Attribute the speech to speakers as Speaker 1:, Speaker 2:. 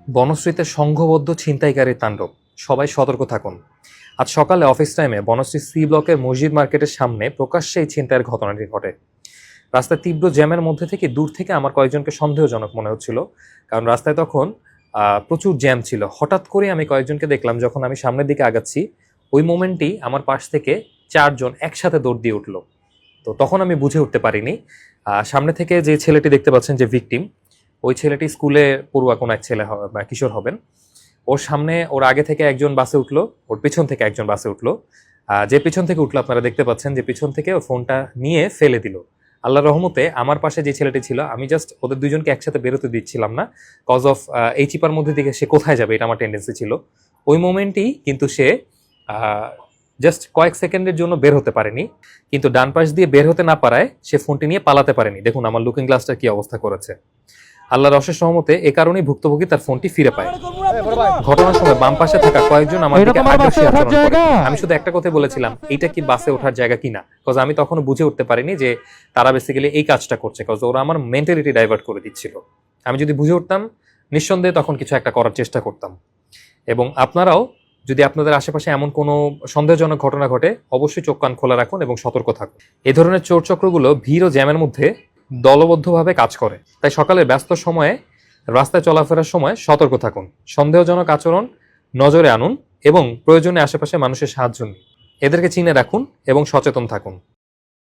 Speaker 1: বনশ্রীতে সংঘবদ্ধ ছিনতাইকারীর তাণ্ডব, সবাই সতর্ক থাকুন। আজ সকালে অফিস টাইমে বনশ্রী সি ব্লকের মসজিদ মার্কেটের সামনে প্রকাশ্যে এই ছিনতাইয়ের ঘটনাটি ঘটে। রাস্তায় তীব্র জ্যামের মধ্যে থেকে দূর থেকে আমার কয়েকজনকে সন্দেহজনক মনে হচ্ছিল, কারণ রাস্তায় তখন প্রচুর জ্যাম ছিল। হঠাৎ করে আমি কয়েকজনকে দেখলাম, যখন আমি সামনের দিকে আগাচ্ছি ওই মোমেন্টেই আমার পাশ থেকে চারজন একসাথে দৌড় দিয়ে উঠলো। তো তখন আমি বুঝে উঠতে পারিনি। সামনে থেকে যে ছেলেটি দেখতে পাচ্ছেন, যে ভিকটিম, ওই ছেলেটি স্কুলে পড়ুয়া কোনো এক ছেলে বা কিশোর হবেন। ওর আগে থেকে একজন বাসে উঠলো, ওর পিছন থেকে একজন বাসে উঠলো। যে পিছন থেকে উঠলো আপনারা দেখতে পাচ্ছেন যে পিছন থেকে ওর ফোনটা নিয়ে ফেলে দিল। আল্লাহর রহমতে আমার পাশে যে ছেলেটি ছিল, আমি জাস্ট ওদের দুইজনকে একসাথে বেরোতে দিচ্ছিলাম না, কজ অফ এই চিপার মধ্যে দিকে সে কোথায় যাবে, এটা আমার টেন্ডেন্সি ছিল। ওই মোমেন্টেই কিন্তু সে জাস্ট কয়েক সেকেন্ডের জন্য বের হতে পারেনি, কিন্তু ডান পাশ দিয়ে বের হতে না পারায় সে ফোনটি নিয়ে পালাতে পারেনি। দেখুন আমার লুকিং গ্লাসটার কি অবস্থা করেছে। আল্লাহর অশেষ রহমতে এ কারণেই ভুক্তভোগী তার ফোনটি ফিরে পায়। ঘটনার সময় বাম পাশে থাকা কয়েকজন আমার দিকে আগ্রাসী আচরণ করে। আমি শুধু একটা কথা বলেছিলাম, এইটা কি বাসে ওঠার জায়গা কিনা, কজ আমি তখনো বুঝে উঠতে পারিনি যে তারা বেসিক্যালি এই কাজটা করছে, কজ ওরা আমার মেন্টালিটি ডাইভার্ট করে দিচ্ছিল। আমি যদি বুঝে উঠতাম, নিঃসন্দেহে তখন কিছু একটা করার চেষ্টা করতাম। এবং আপনারাও যদি আপনাদের আশেপাশে এমন কোনো সন্দেহজনক ঘটনা ঘটে, অবশ্যই চোখ কান খোলা রাখুন এবং সতর্ক থাকুন। এই ধরনের চোর চক্রগুলো ভিড় ও জ্যামের মধ্যে দলবদ্ধভাবে কাজ করে, তাই সকালের ব্যস্ত সময়ে রাস্তায় চলাফেরার সময় সতর্ক থাকুন, সন্দেহজনক আচরণ নজরে আনুন এবং প্রয়োজনে আশেপাশে মানুষের সাহায্য নিন। এদেরকে চিনে রাখুন এবং সচেতন থাকুন।